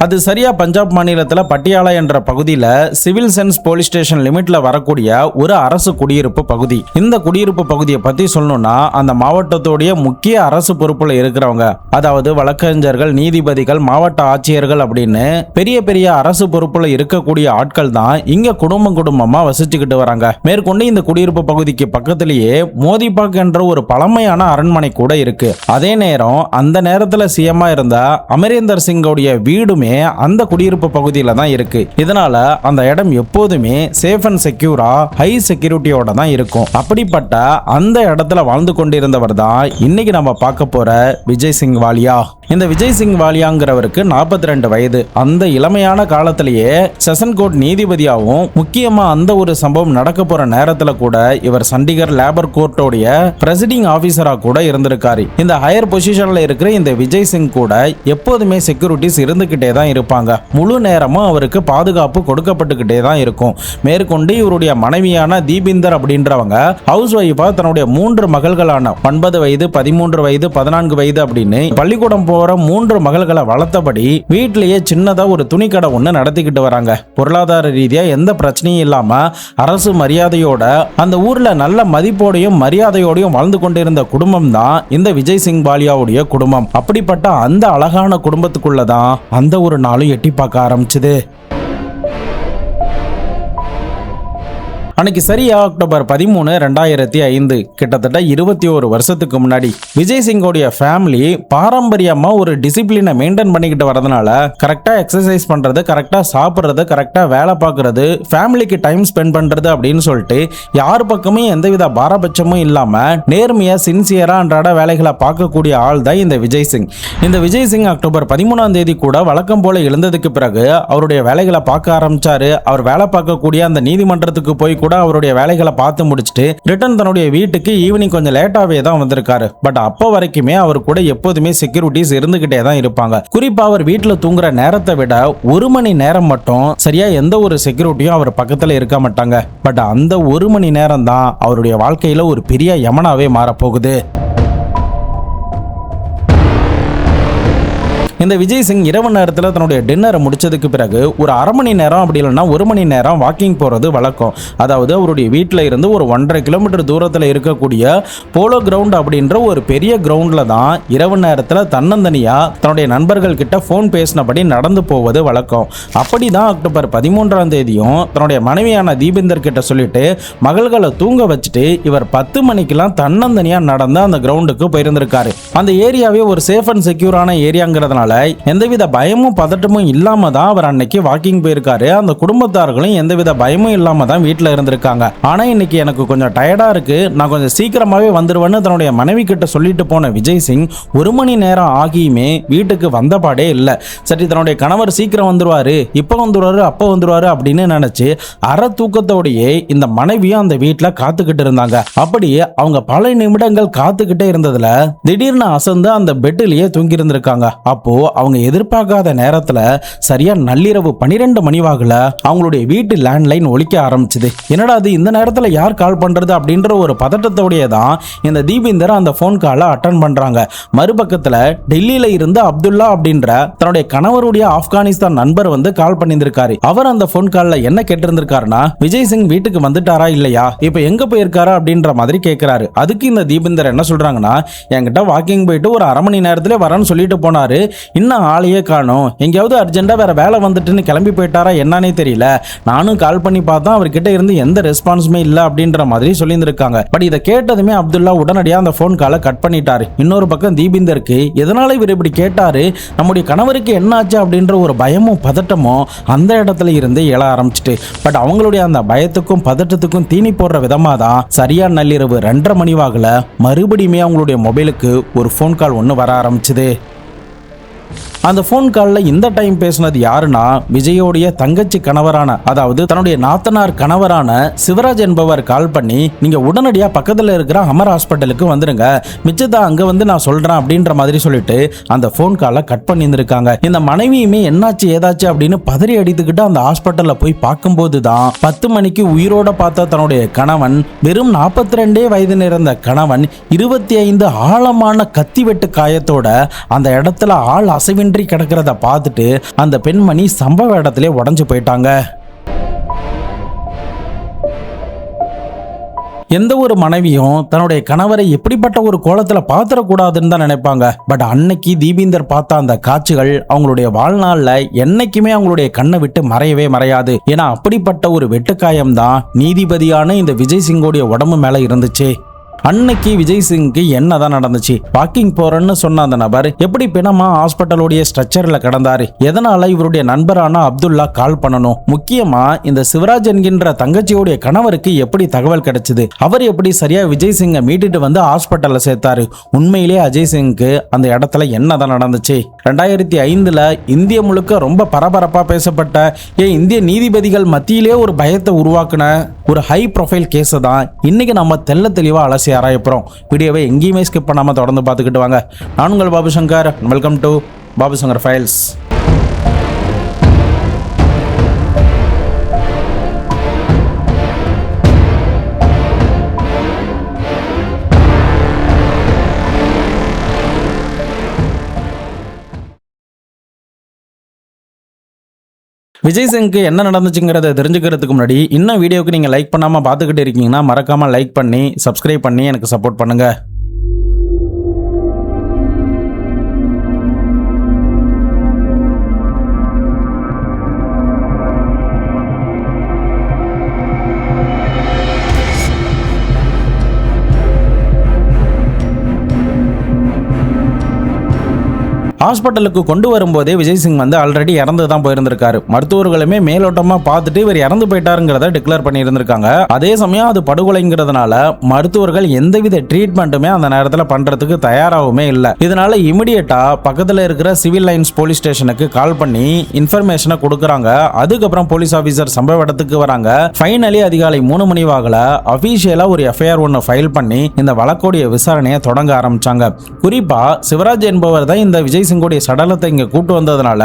அது சரியா பஞ்சாப் மாநிலத்துல பட்டியாலா என்ற பகுதியில சிவில் சென்ஸ் போலீஸ் ஸ்டேஷன் லிமிட்ல வரக்கூடிய ஒரு அரசு குடியிருப்பு பகுதி. இந்த குடியிருப்பு பகுதியை பத்தி சொல்லணும்னா அந்த மாவட்டத்தோடைய முக்கிய அரசு பொறுப்புல இருக்கிறவங்க, அதாவது வழக்கறிஞர்கள், நீதிபதிகள், மாவட்ட ஆட்சியர்கள் அப்படின்னு பெரிய பெரிய அரசு பொறுப்புல இருக்கக்கூடிய ஆட்கள் தான் இங்க குடும்பமா வசிச்சுக்கிட்டு வராங்க. மேற்கொண்டு இந்த குடியிருப்பு பகுதிக்கு பக்கத்திலேயே மோதிபாக் என்ற ஒரு பழமையான அரண்மனை கூட இருக்கு. அதே நேரம் அந்த நேரத்துல சிஎம்மா இருந்த அமரேந்தர் சிங்கோடைய வீடுமே அந்த குடியிருப்பு பகுதியில தான் இருக்கு. இதனால அந்த இடம் எப்போதுமே சேஃப் அண்ட் செக்யூரா, ஹை செக்யூரிட்டியோட தான் இருக்கும். அப்படிப்பட்ட அந்த இடத்துல வாழ்ந்து கொண்டிருந்தவர் தான் இன்னைக்கு நம்ம பார்க்க போற விஜய் சிங் வாலியா. இந்த விஜய் சிங் வாலியாங்கிறவருக்கு 42 வயது. அந்த இளமையான காலத்திலேயே செஷன் கோர்ட் நீதிபதியாகவும், முக்கியமா அந்த ஒரு சம்பவம் நடக்க போற நேரத்துல கூட இவர் சண்டிகர் லேபர் கோர்ட்டோடைய பிரசிடிங் ஆபீசரா கூட இருந்திருக்காரு. இந்த ஹையர் பொசிஷன்ல இருக்கிற இந்த விஜய் சிங் கூட எப்போதுமே செக்யூரிட்டிஸ் இருந்துகிட்டே தான் இருப்பாங்க. முழு நேரமும் அவருக்கு பாதுகாப்பு கொடுக்கப்பட்டுக்கிட்டே தான் இருக்கும். மேற்கொண்டு இவருடைய மனைவியான தீபிந்தர் அப்படின்றவங்க ஹவுஸ் ஒய்ஃபா தன்னுடைய 3 மகள்களான 9 வயது, 13 வயது, 14 வயது அப்படின்னு பள்ளிக்கூடம் போற 3 மகள்களை வளர்த்தபடி வீட்டிலேயே சின்னதா ஒரு துணிக்கடை ஒண்ணு நடத்திக்கிட்டு வராங்க. பொருளாதார ரீதியா எந்த பிரச்சனையும் இல்லாம அரசு மரியாதையோட அந்த ஊர்ல நல்ல மதிப்போடையும் மரியாதையோடையும் வாழ்ந்து கொண்டிருந்த குடும்பம் தான் இந்த விஜய் சிங் வாலியாவுடைய குடும்பம். அப்படிப்பட்ட அந்த அழகான குடும்பத்துக்குள்ளதான் அந்த ஒரு நாளும் எட்டி பார்க்க ஆரம்பிச்சது. அன்னைக்கு சரியா அக்டோபர் 13, 2005, கிட்டத்தட்ட 21 வருஷத்துக்கு முன்னாடி விஜய் சிங்கோடைய ஃபேமிலி பாரம்பரியமா ஒரு டிசிப்ளினை மெயின்டைன் பண்ணிக்கிட்டு வரதுனால கரெக்டா எக்ஸசைஸ் பண்றது, கரெக்டா சாப்பிட்றது, கரெக்டா வேலை பார்க்கறது, ஃபேமிலிக்கு டைம் ஸ்பெண்ட் பண்றது அப்படின்னு சொல்லிட்டு யார் பக்கமும் எந்தவித பாரபட்சமும் இல்லாம நேர்மையா சின்சியரா அன்றாட வேலைகளை பார்க்கக்கூடிய ஆள் தான் இந்த விஜய் சிங். இந்த விஜய் சிங் அக்டோபர் 13 கூட வழக்கம் போல எழுந்ததுக்கு பிறகு அவருடைய வேலைகளை பார்க்க ஆரம்பிச்சாரு. அவர் வேலை பார்க்கக்கூடிய அந்த நீதிமன்றத்துக்கு போய் கூட அவருடைய வேலைகளை பார்த்து முடிச்சுட்டு ரிட்டர்ன் தன்னுடைய வீட்டுக்கு ஈவினிங் கொஞ்சம் லேட்டாவே தான் வந்திருக்காரு. பட் அப்போ வரைக்குமே அவர் கூட எப்போதுமே செக்யூரிட்டிஸ் இருந்துகிட்டே தான் இருப்பாங்க. குறிப்பா அவர் வீட்டுல தூங்குற நேரத்தை விட 1 மணி நேரம் மட்டும் சரியா எந்த ஒரு செக்யூரிட்டியும் அவர் பக்கத்துல இருக்க மாட்டாங்க. பட் அந்த 1 மணி நேரம் தான் அவருடைய வாழ்க்கையில ஒரு பெரிய யமனாவே மாறப்போகுது. இந்த விஜய் சிங் இரவு நேரத்தில் தன்னுடைய டின்னரை முடிச்சதுக்கு பிறகு ஒரு 1/2 மணி நேரம் அப்படி இல்லைன்னா 1 மணி நேரம் வாக்கிங் போகிறது வழக்கம். அதாவது அவருடைய வீட்டில் இருந்து ஒரு 1.5 கிலோமீட்டர் தூரத்தில் இருக்கக்கூடிய போலோ கிரவுண்ட் அப்படின்ற ஒரு பெரிய கிரவுண்டில் தான் இரவு நேரத்தில் தன்னந்தனியாக தன்னுடைய நண்பர்கள் கிட்ட ஃபோன் பேசினபடி நடந்து போவது வழக்கம். அப்படி தான் அக்டோபர் 13 தன்னுடைய மனைவியான தீபிந்தர் கிட்ட சொல்லிட்டு மகள்களை தூங்க வச்சுட்டு இவர் 10 மணிக்கெல்லாம் தன்னந்தனியாக நடந்து அந்த கிரவுண்டுக்கு போயிருந்திருக்காரு. அந்த ஏரியாவே ஒரு சேஃப் அண்ட் செக்யூரான ஏரியாங்கிறதுனால எந்தவித பயமும் பதட்டமும் இல்லாம தான் அவர் அன்னைக்கு வாக்கிங் போயிருக்காரு. அந்த குடும்பத்தார்களும் எந்தவித பயமும் இல்லாம தான் வீட்டில் இருந்திருக்காங்க. ஆனா இன்னைக்கு எனக்கு கொஞ்சம் டயர்டா இருக்கு, நான் கொஞ்சம் சீக்கிரமாவே வந்துருவேன்னு தன்னுடைய மனைவி கிட்ட சொல்லிட்டு போன விஜய் சிங் 1 மணி நேரம் ஆகியுமே வீட்டுக்கு வந்தபாடே இல்லை. சரி, தன்னுடைய கணவர் சீக்கிரம் வந்துருவாரு, இப்போ வந்துருவாரு, அப்போ வந்துருவாரு அப்படின்னு நினைச்சு அரை தூக்கத்தோடையே இந்த மனைவியும் அந்த வீட்டில் காத்துக்கிட்டு இருந்தாங்க. அப்படியே அவங்க பல நிமிடங்கள் காத்துக்கிட்டே இருந்ததுல திடீர்னு அசந்து அந்த பெட்டிலேயே தூங்கி இருந்திருக்காங்க. அப்போ அவங்க எதிர்பார்க்காத நேரத்துல சரியா நள்ளிரவு 12 மணி வாக்குல அவங்களுடைய வீட்டு லேண்ட்லைன் ஒலிக்க ஆரம்பிச்சது. என்னடா அது, இந்த நேரத்துல யார் கால் பண்றது அப்படின்ற ஒரு பதட்டத்தோடயே தான் இந்த தீபிந்தர் அந்த போன் காலை அட்டன் பண்றாங்க. மறுபக்கத்துல டெல்லியில இருந்து அப்துல்லா அப்படின்ற தன்னுடைய கணவருடைய ஆப்கானிஸ்தான் நண்பர் வந்து கால் பண்ணியிருந்திருக்காரு. அவர் அந்த போன் கால்ல என்ன கேட்டிருந்திருக்காருன்னா, விஜய் சிங் வீட்டுக்கு வந்துட்டாரா இல்லையா, இப்ப எங்க போயிருக்காரா அப்படின்ற மாதிரி கேட்கிறாரு. அதுக்கு இந்த தீபிந்தர் என்ன சொல்றாங்கன்னா, என்கிட்ட வாக்கிங் போயிட்டு ஒரு 1/2 மணி நேரத்துல வரேன்னு சொல்லிட்டு போனாரு, இன்னும் ஆளையே காணோம், எங்கேயாவது அர்ஜென்ட்டா வேற வேலை வந்துட்டுன்னு கிளம்பி போயிட்டாரா என்னன்னே தெரியல, நானும் கால் பண்ணி பார்த்தா அவர்கிட்ட இருந்து எந்த ரெஸ்பான்ஸுமே இல்லை அப்படின்ற மாதிரி சொல்லியிருந்திருக்காங்க. பட் இதை கேட்டதுமே அப்துல்லா உடனடியாக அந்த ஃபோன் காலை கட் பண்ணிட்டாரு. இன்னொரு பக்கம் தீபிந்தருக்கு எதனால இவர் இப்படி கேட்டாரு, நம்முடைய கணவருக்கு என்ன ஆச்சு அப்படின்ற ஒரு பயமும் பதட்டமும் அந்த இடத்துல இருந்து எழ ஆரம்பிச்சிட்டு, பட் அவங்களுடைய அந்த பயத்துக்கும் பதட்டத்துக்கும் தீனி போடுற விதமாக தான் சரியா நள்ளிரவு 2:30 மணி வாக்குல மறுபடியுமே அவங்களுடைய மொபைலுக்கு ஒரு ஃபோன் கால் ஒன்று வர ஆரம்பிச்சுது. அந்த ஃபோன் காலில் இந்த டைம் பேசினது யாருன்னா, விஜயோடைய தங்கச்சி கணவரான, அதாவது தன்னுடைய நாத்தனார் கணவரான சிவராஜ் என்பவர் கால் பண்ணி, நீங்க உடனடியாக பக்கத்தில் இருக்கிற அமர் ஹாஸ்பிட்டலுக்கு வந்துருங்க, மிச்சத்தை அங்கே வந்து நான் சொல்றேன் அப்படின்ற மாதிரி சொல்லிட்டு அந்த ஃபோன் காலை கட் பண்ணியிருந்திருக்காங்க. இந்த மனைவியுமே என்னாச்சு ஏதாச்சு அப்படின்னு பதறி அடித்துக்கிட்டு அந்த ஹாஸ்பிட்டலில் போய் பார்க்கும்போது தான் 10 மணிக்கு உயிரோட பார்த்த தன்னுடைய கணவன், வெறும் 42 வயது நிறந்த கணவன் 25 ஆழமான கத்தி வெட்டு காயத்தோட அந்த இடத்துல ஆள் அசைவின்றி சிதறி கிடக்கிறத பார்த்துட்டு அந்த பெண்மணி சம்பவ இடத்திலே உடஞ்சு போயிட்டாங்க. எந்த ஒரு மனைவியும் தன்னுடைய கணவரை எப்படிப்பட்ட ஒரு கோலத்துல பாத்திரக்கூடாதுன்னு தான் நினைப்பாங்க. பட் அன்னைக்கு தீபிந்தர் பார்த்த அந்த காட்சிகள் அவங்களுடைய வாழ்நாள்ல என்னைக்குமே அவங்களுடைய கண்ணை விட்டு மறையவே மறையாது. ஏன்னா அப்படிப்பட்ட ஒரு வெட்டுக்காயம் தான் நீதிபதியான இந்த விஜய் சிங்கோடைய உடம்பு மேல இருந்துச்சு. அன்னைக்கு விஜய் சிங்க்கு என்னதான் நடந்துச்சு? வாக்கிங் போறேன்னு சொன்ன அந்த நபர் எப்படி பிணமா ஹாஸ்பிட்டலுடைய ஸ்ட்ரெச்சர்ல கிடந்தாரு? எதனால இவருடைய நண்பரான அப்துல்லா கால் பண்ணணும்? முக்கியமா இந்த சிவராஜ் என்கின்ற தங்கச்சியோடைய கணவருக்கு எப்படி தகவல் கிடைச்சது? அவர் எப்படி சரியா விஜய் சிங்கை மீட்டுட்டு வந்து ஹாஸ்பிட்டல்ல சேர்த்தாரு? உண்மையிலே அஜய் சிங்க்கு அந்த இடத்துல என்னதான் நடந்துச்சு? 2005 இந்திய முழுக்க ரொம்ப பரபரப்பா பேசப்பட்ட இந்திய நீதிபதிகள் மத்தியிலே ஒரு பயத்தை உருவாக்குன ஒரு ஹை ப்ரொஃபைல் கேஸை தான் இன்னைக்கு நம்ம தெள்ள தெளிவா அலசி ஆராயப்போம். வீடியோவை எங்கேயுமே ஸ்கிப் பண்ணாம தொடர்ந்து பார்த்துக்கிட்டு வாங்க. நான் உங்கள் Babu Shankar. Welcome to Babu Shankar files. Vijay சிங்க்கு என்ன நடந்துச்சுங்கிறத தெரிஞ்சுக்கிறதுக்கு முன்னாடி இன்னும் வீடியோக்கு நீங்கள் லைக் பண்ணாமல் பார்த்துக்கிட்டு இருக்கீங்கன்னா மறக்காமல் லைக் பண்ணி சப்ஸ்கிரைப் பண்ணி எனக்கு சப்போர்ட் பண்ணுங்கள். ஹாஸ்பிட்டலுக்கு கொண்டு வரும்போதே விஜய் சிங் வந்து ஆல்ரெடி இறந்து தான் போயிருந்திருக்காரு. மருத்துவர்களுமே மேலோட்டமா பார்த்துட்டு இவர் இறந்து போயிட்டாருங்கிறத டிக்ளேர் பண்ணியிருந்திருக்காங்க. அதே சமயம் அது படுகொலைங்கிறதுனால மருத்துவர்கள் எந்தவித ட்ரீட்மெண்ட்டுமே அந்த நேரத்தில் பண்றதுக்கு தயாராகவுமே இல்லை. இதனால இமிடியேட்டா பக்கத்தில் இருக்கிற சிவில் லைன்ஸ் போலீஸ் ஸ்டேஷனுக்கு கால் பண்ணி இன்ஃபர்மேஷனை கொடுக்குறாங்க. அதுக்கப்புறம் போலீஸ் ஆஃபீஸர் சம்பவ இடத்துக்கு வராங்க. ஃபைனலி அதிகாலை 3 மணி வாகல அபிஷியலா ஒரு எஃப்ஐஆர் ஒன்று ஃபைல் பண்ணி இந்த வழக்குடைய விசாரணையை தொடங்க ஆரம்பிச்சாங்க. குறிப்பா சிவராஜ் என்பவர் தான் இந்த விஜய் சிங்கோடைய சடலத்தை இங்க கூட்டு வந்ததுனால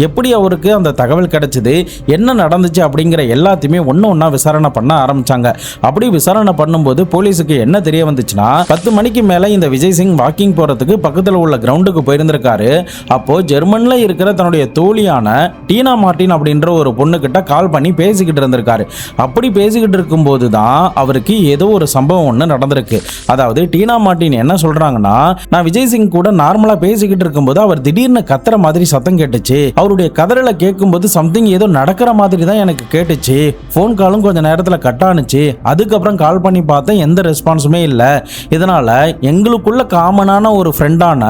எப்படி அவருக்கு அந்த தகவல் கிடைச்சது, என்ன நடந்துச்சு அப்படிங்கிற எல்லாத்தையுமே ஒன்னா விசாரணை பண்ண ஆரம்பிச்சாங்க. அப்படி விசாரணை பண்ணும்போது போலீஸுக்கு என்ன தெரிய வந்துச்சுன்னா 10 மணிக்கு மேல இந்த விஜய் சிங் வாக்கிங் போறதுக்கு பக்கத்தில் உள்ள கிரவுண்டுக்கு போயிருந்திருக்காரு. அப்போ ஜெர்மன்ல இருக்கிற தன்னுடைய தோழியான டீனா மார்டின் அப்படின்ற ஒரு பொண்ணு கிட்ட கால் பண்ணி பேசிக்கிட்டு இருந்திருக்காரு. அப்படி பேசிக்கிட்டு இருக்கும்போது தான் அவருக்கு ஏதோ ஒரு சம்பவம் ஒன்று நடந்திருக்கு. அதாவது டீனா மார்டின் என்ன சொல்றாங்கன்னா, நான் விஜய் சிங் கூட நார்மலா பேசிக்கிட்டு இருக்கும்போது அவர் திடீர்னு கத்துற மாதிரி சத்தம் கேட்டுச்சு. அவருடைய கதறலை கேட்கும்போது சம்திங் ஏதோ நடக்கிற மாதிரி தான் எனக்கு கேட்டுச்சு. போன் காலும் கொஞ்ச நேரத்தில் கட் ஆனுச்சு. அதுக்கப்புறம் கால் பண்ணி பார்த்தேன், எந்த ரெஸ்பான்ஸுமே இல்லை. இதனால எங்களுக்குள்ள காமனான ஒரு ஃப்ரெண்டான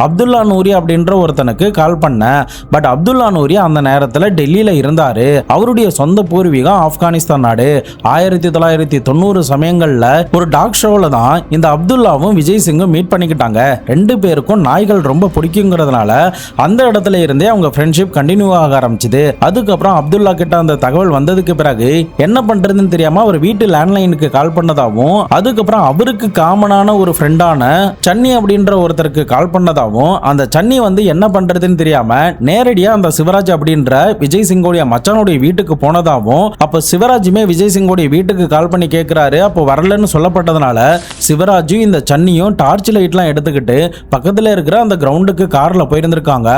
அப்துல்லா நூரி அப்படின்ற ஒருத்தனுக்கு கால் பண்ணேன். பட் அப்துல்லா நூரி அந்த நேரத்தில் டெல்லியில இருந்தாரு. அவருடைய சொந்த பூர்வீகம் ஆப்கானிஸ்தான் நாடு. 1990 சமயங்கள்ல ஒரு டாக் ஷோவில் தான் இந்த அப்துல்லாவும் விஜய் சிங்கும் மீட் பண்ணிக்கிட்டாங்க. 2 பேருக்கும் நாய்கள் ரொம்ப பிடிக்குங்கிறதுனால அந்த இடத்துல இருந்தே அவங்க ஃப்ரெண்ட்ஷிப் கண்டினியூ ஆக ஆரம்பிச்சது. அதுக்கப்புறம் அப்துல்லா கிட்ட அந்த தகவல் வந்ததுக்கு பிறகு என்ன பண்றதுன்னு தெரியாம அவர் வீட்டு லேண்ட்லைனுக்கு கால் பண்ணதாகவும், அதுக்கப்புறம் அவருக்கு காமனான ஒரு ஃப்ரெண்டான சன்னி அப்படின்ற ஒருத்தருக்கு கால் பண்ணதாகவும், அந்த சன்னி வந்து என்ன பண்றதுன்னு தெரியாம நேரடியா அந்த சிவராஜ் அப்படின்ற விஜய் சிங்கோடைய மச்சானுடைய வீட்டுக்கு போனதாகவும், அப்ப சிவராஜுமே விஜய் சிங்கோடைய வீட்டுக்கு கால் பண்ணி கேட்கிறாரு. அப்போ வரலன்னு சொல்லப்பட்டதுனால சிவராஜும் இந்த சன்னியும் டார்ச் லைட்லாம் எடுத்துக்கிட்டு பக்கத்துல இருக்கிற அந்த கிரவுண்டுக்கு கார்ல போயிருந்திருக்காங்க.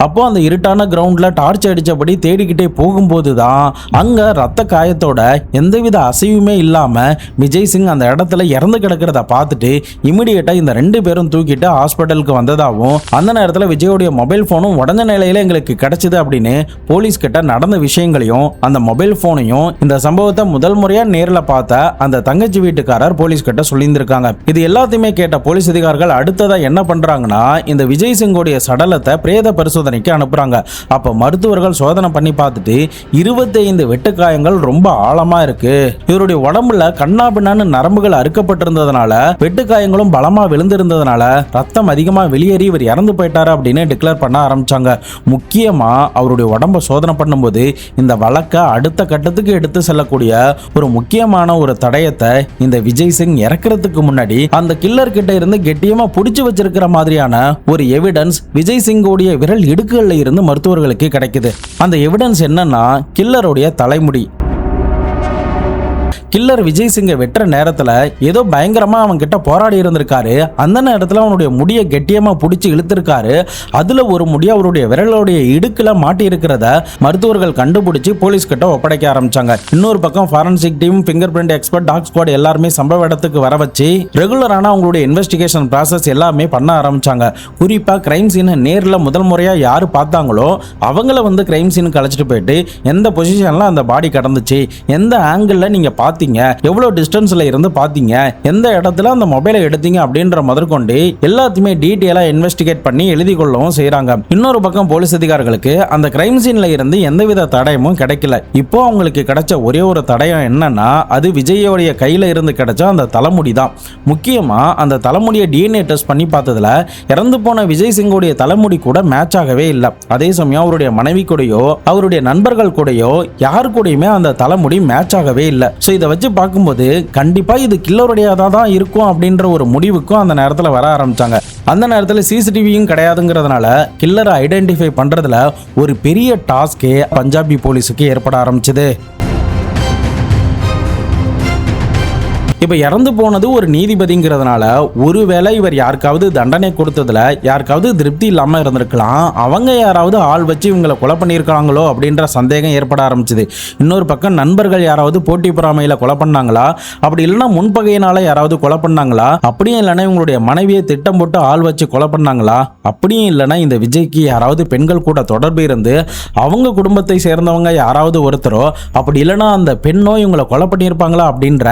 அப்போ அந்த இருட்டான கிரவுண்ட்ல டார்ச் அடிச்சபடி தேடிக்கிட்டே போகும்போது தான் அங்க ரத்த காயத்தோட எந்தவித அசைவுமே இல்லாம விஜய் சிங் அந்த இடத்துல இறந்து கிடக்கிறத பார்த்துட்டு இமிடியேட்டா இந்த 2 பேரும் தூக்கிட்டு ஹாஸ்பிட்டலுக்கு வந்ததாகவும், அந்த நேரத்தில் விஜயோடைய மொபைல் போனும் உடஞ்ச நிலையில எங்களுக்கு கிடைச்சது அப்படின்னு போலீஸ் கிட்ட நடந்த விஷயங்களையும் அந்த மொபைல் போனையும் இந்த சம்பவத்தை முதல் முறையா நேரில் பார்த்த அந்த தங்கச்சி வீட்டுக்காரர் போலீஸ் கிட்ட சொல்லியிருந்திருக்காங்க. இது எல்லாத்தையுமே கேட்ட போலீஸ் அதிகாரிகள் அடுத்ததா என்ன பண்றாங்கன்னா, இந்த விஜய் சிங்கோடைய சடலத்தை பிரேத பரிசோதனைக்கு அனுப்புறாங்க. அப்ப மருத்துவர்கள் சோதனை பண்ணி பார்த்துட்டு 25 வெட்டுக்காயங்கள் ரொம்ப ஆழமா இருக்கு. இவருடைய உடம்புல கண்ணா பின்னான்னு நரம்புகள் அறுக்கப்பட்டிருந்ததுனால வெட்டுக்காயங்களும் பலமா விழுந்திருந்ததுனால ரத்தம் அதிகமா வெளியேறி இவர் இறந்து போயிட்டாரு அப்படின்னு டிக்ளேர் பண்ண ஆரம்பிச்சாங்க. முக்கியமா அவருடைய உடம்ப சோதனை பண்ணும்போது இந்த வழக்கை அடுத்த கட்டத்துக்கு எடுத்து செல்லக்கூடிய ஒரு முக்கியமான ஒரு தடயத்தை இந்த விஜய் சிங் இறக்கிறதுக்கு முன்னாடி அந்த கில்லர் கிட்ட இருந்து கெட்டியமா புடிச்சு வச்சிருக்கிற மாதிரியான ஒரு எவிடன்ஸ் விஜய் சிங்கோடைய விரல் இடுக்குகள்ல இருந்து மருத்துவர்களுக்கு கிடைக்குது. அந்த எவிடன்ஸ் என்னன்னா கில்லருடைய தலைமுடி. கில்லர் விஜய் சிங்கை வெட்டுற நேரத்துல ஏதோ பயங்கரமா அவன் கிட்ட போராடி இருந்திருக்காரு. அந்த நேரத்துல அவனுடைய முடியை கெட்டியமா பிடிச்சி இழுத்திருக்காரு. அதுல ஒரு முடி அவருடைய விரலுடைய இடுக்குல மாட்டி இருக்கிறத மருத்துவர்கள் கண்டுபிடிச்சு போலீஸ் கிட்ட ஒப்படைக்க ஆரம்பிச்சாங்க. இன்னொரு பக்கம் forensic team, finger print expert, talk squad எல்லாருமே சம்பவ இடத்துக்கு வர வச்சு ரெகுலரான அவங்களுடைய இன்வெஸ்டிகேஷன் ப்ராசஸ் எல்லாமே பண்ண ஆரம்பிச்சாங்க. குறிப்பா கிரைம் சீனை நேரில் முதல் முறையா யாரு பார்த்தாங்களோ அவங்கள வந்து கிரைம் சீனுக்கு அழைச்சிட்டு போயிட்டு எந்த பொசிஷன்ல அந்த பாடி கடந்துச்சு, எந்த ஆங்கிள் நீங்க பாத்தீங்க, எவ்வளவு டிஸ்டன்ஸ்ல இருந்து பாத்தீங்க, எந்த இடத்துல அந்த மொபைலை எடுத்தீங்க அப்படின்ற முதற்கொண்டு எல்லாத்தையுமே டீட்டெயிலா இன்வெஸ்டிகேட் பண்ணி எழுதி கொள்ளவும் செய்யறாங்க. இன்னொரு பக்கம் போலீஸ் அதிகாரிகளுக்கு அந்த கிரைம் சீன்ல இருந்து எந்தவித தடயமும் கிடைக்கல. இப்போ அவங்களுக்கு கிடைச்ச ஒரே ஒரு தடயம் என்னன்னா அது விஜயோடைய கையில இருந்து கிடைச்ச அந்த தலைமுடி தான். முக்கியமா அந்த தலைமுடியை டிஎன்ஏ டெஸ்ட் பண்ணி பார்த்ததுல இறந்து போன விஜய் சிங்கோடைய தலைமுடி கூட மேட்ச் ஆகவே இல்லை. அதே சமயம் அவருடைய மனைவி கூடயோ அவருடைய நண்பர்கள் கூடயோ யாரு கூடயுமே அந்த தலைமுடி மேட்ச் ஆகவே இல்லை. ஸோ இதை வச்சு பார்க்கும்போது கண்டிப்பா இது கில்லருடையதாக தான் இருக்கும் அப்படின்ற ஒரு முடிவுக்கும் அந்த நேரத்தில் வர ஆரம்பிச்சாங்க. அந்த நேரத்தில் சிசிடிவியும் கிடையாதுங்கிறதுனால கில்லரை ஐடென்டிஃபை பண்றதுல ஒரு பெரிய டாஸ்கே பஞ்சாபி போலீஸுக்கு ஏற்பட ஆரம்பிச்சது. இப்போ இறந்து போனது ஒரு நீதிபதிங்கிறதுனால ஒருவேளை இவர் யாருக்காவது தண்டனை கொடுத்ததுல யாருக்காவது திருப்தி இல்லாமல் இருந்திருக்கலாம். அவங்க யாராவது ஆள் வச்சு இவங்களை கொலை பண்ணியிருக்காங்களோ அப்படின்ற சந்தேகம் ஏற்பட ஆரம்பிச்சுது. இன்னொரு பக்கம் நண்பர்கள் யாராவது போட்டி பொறாமையில் கொலை பண்ணாங்களா, அப்படி இல்லைன்னா முன்பகையினால யாராவது கொலை பண்ணாங்களா, அப்படியும் இல்லைன்னா இவங்களுடைய மனைவியை திட்டம் போட்டு ஆள் வச்சு கொலை பண்ணாங்களா, அப்படியும் இல்லைன்னா இந்த விஜய்க்கு யாராவது பெண்கள் கூட தொடர்பு இருந்து அவங்க குடும்பத்தை சேர்ந்தவங்க யாராவது ஒருத்தரோ, அப்படி இல்லைன்னா அந்த பெண்ணோ இவங்களை கொலை பண்ணியிருப்பாங்களா அப்படின்ற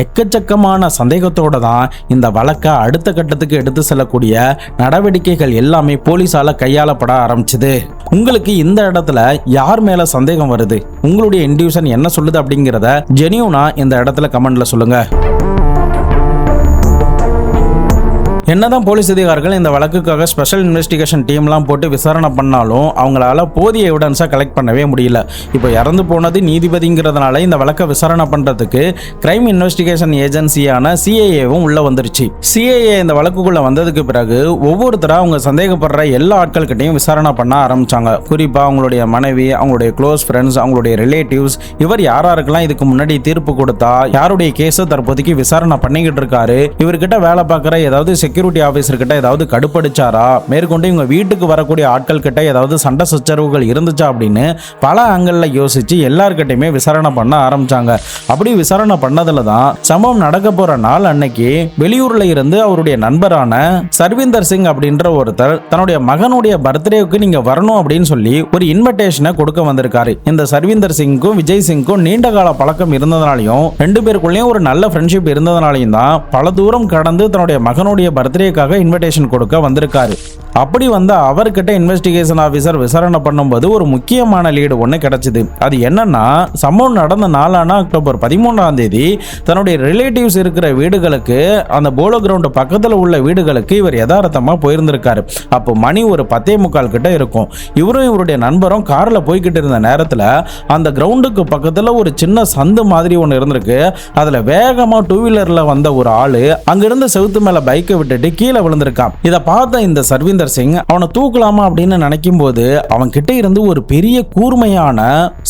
எக்கச்சக்கமான சந்தேகத்தோட தான் இந்த வழக்கை அடுத்த கட்டத்துக்கு எடுத்து செல்லக்கூடிய நடவடிக்கைகள் எல்லாமே போலீஸால கையாளப்பட ஆரம்பிச்சது. உங்களுக்கு இந்த இடத்துல யார் மேல சந்தேகம் வருது, உங்களுடைய இன்ட்யூஷன் என்ன சொல்லுது அப்படிங்கிறத ஜெனியூனா இந்த இடத்துல கமெண்ட்ல சொல்லுங்க. என்னதான் போலீஸ் அதிகாரிகள் இந்த வழக்குக்காக ஸ்பெஷல் இன்வெஸ்டிகேஷன் டீம்லாம் போட்டு விசாரணை பண்ணாலும் அவங்களால போதிய எவிடன்ஸை கலெக்ட் பண்ணவே முடியல. இப்போ இறந்து போனது நீதிபதிங்கிறதுனால இந்த வழக்கை விசாரணை பண்ணுறதுக்கு கிரைம் இன்வெஸ்டிகேஷன் ஏஜென்சியான சிஐஏவும் உள்ள வந்துருச்சு. சிஐஏ இந்த வழக்குக்குள்ள வந்ததுக்கு பிறகு ஒவ்வொருத்தராக அவங்க சந்தேகப்படுற எல்லா ஆட்கள்கிட்டையும் விசாரணை பண்ண ஆரம்பிச்சாங்க. குறிப்பாக அவங்களுடைய மனைவி, அவங்களுடைய க்ளோஸ் ஃப்ரெண்ட்ஸ், அவங்களுடைய ரிலேட்டிவ்ஸ், இவர் யாராருக்கெல்லாம் இதுக்கு முன்னாடி தீர்ப்பு கொடுத்தா, யாருடைய கேஸை தற்போதைக்கு விசாரணை பண்ணிக்கிட்டு இருக்காரு, இவர்கிட்ட வேலை பார்க்குற ஏதாவது செக்யூரிட்டி ஆஃபீஸர் கிட்ட ஏதாவது கடுப்படிச்சாரா, மேற்கொண்டு இவங்க வீட்டுக்கு வரக்கூடிய ஆட்கள் கிட்ட ஏதாவது சண்டை சச்சரவுகள் இருந்துச்சா அப்படின்னு பல ஆங்கிளில் யோசிச்சு எல்லார்கிட்டையுமே விசாரணை பண்ண ஆரம்பிச்சாங்க. அப்படி விசாரணை பண்ணதுல தான் சம்பவம் நடக்க போற நாள் அன்னைக்கு வெளியூர்ல இருந்து அவருடைய நண்பரான சர்விந்தர் சிங் அப்படின்ற ஒருத்தர் தன்னுடைய மகனுடைய பர்த்டேவுக்கு நீங்க வரணும் அப்படின்னு சொல்லி ஒரு இன்விடேஷனை கொடுக்க வந்திருக்காரு. இந்த சர்விந்தர் சிங்க்கும் விஜய் சிங்க்கும் நீண்ட கால பழக்கம் இருந்ததுனாலையும் ரெண்டு பேருக்குள்ளேயும் ஒரு நல்ல ஃப்ரெண்ட்ஷிப் இருந்ததுனாலையும் தான் பல தூரம் கடந்து தன்னுடைய மகனுடைய பர்த்டேக்காக இன்விடேஷன் கொடுக்க வந்திருக்காரு. அப்படி வந்த அவர்கிட்ட இன்வெஸ்டிகேஷன் ஆஃபீஸர் விசாரணை பண்ணும்போது ஒரு முக்கியமான லீடு ஒன்று கிடைச்சிது. அது என்னன்னா, சம்பவம் நடந்த நாளான அக்டோபர் 13ஆம் தேதி தன்னுடைய ரிலேட்டிவ்ஸ் இருக்கிற வீடுகளுக்கு, அந்த போலோ கிரவுண்ட் பக்கத்தில் உள்ள வீடுகளுக்கு இவர் யதார்த்தமாக போயிருந்திருக்காரு. அப்போ மணி ஒரு 10:45 கிட்ட இருக்கும். இவரும் இவருடைய நண்பரும் காரில் போய்கிட்டு இருந்த நேரத்தில் அந்த கிரவுண்டுக்கு பக்கத்தில் ஒரு சின்ன சந்து மாதிரி ஒன்று இருந்திருக்கு. அதில் வேகமாக டூ வீலரில் வந்த ஒரு ஆள் அங்கிருந்து செவுத்து மேலே பைக்கை விட்டுட்டு கீழே விழுந்திருக்கான். இதை பார்த்த இந்த சர்விந்தர் சிங் அவனை தூக்கலாமா அப்படின்னு நினைக்கும் போது அவன் கிட்ட இருந்து ஒரு பெரிய கூர்மையான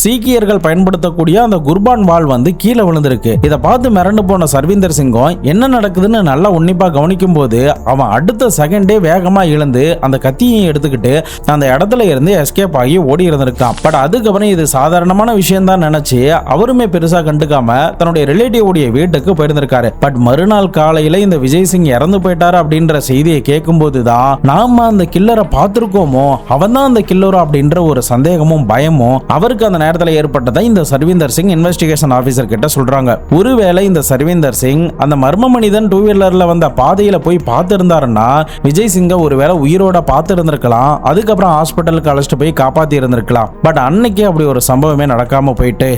சீக்கியர்கள் பயன்படுத்தக்கூடிய அந்த குர்பான் வாள் வந்து கீழே விழுந்திருக்கு. இதை பார்த்து மிரண்டு போன சர்விந்தர் சிங்கும் என்ன நடக்குதுன்னு நல்லா உன்னிப்பா கவனிக்கும் போது அவன் அடுத்த செகண்டே வேகமா இழந்து அந்த கத்தியை எடுத்துக்கிட்டு அந்த இடத்துல இருந்து எஸ்கேப் ஆகி ஓடி இருந்திருக்கான். பட் அதுக்கப்புறம் இது சாதாரணமான விஷயம் தான் நினைச்சு அவருமே பெருசா கண்டுக்காம தன்னுடைய ரிலேட்டிவ் உடைய வீட்டுக்கு போயிருந்திருக்காரு. பட் மறுநாள் காலையில இந்த விஜய் சிங் இறந்து போயிட்டாரு அப்படின்ற செய்தியை கேட்கும் போதுதான் நாம அந்த கில்லரை பார்த்திருக்கோமோ, அவன் தான் அந்த கில்லரோ அப்படின்ற ஒரு சந்தேகமும் பயமும் அவருக்கு அந்த நேரத்தில் ஏற்பட்டதை இந்த சர்விந்தர் சிங் இன்வெஸ்டிகேஷன் ஆபீசர் கிட்ட சொல்றாங்க. ஒருவேளை இந்த சர்விந்தர் சிங் அந்த மர்ம மனிதன் டூ வீலர்ல வந்த பாதையில போய் பார்த்து இருந்தாருன்னா விஜய் சிங்கை ஒருவேளை உயிரோட பார்த்து இருந்திருக்கலாம். அதுக்கப்புறம் ஹாஸ்பிட்டலுக்கு அழைச்சிட்டு போய் காப்பாத்தி இருந்திருக்கலாம். பட் அன்னைக்கு அப்படி ஒரு சம்பவமே நடக்காம போயிட்டு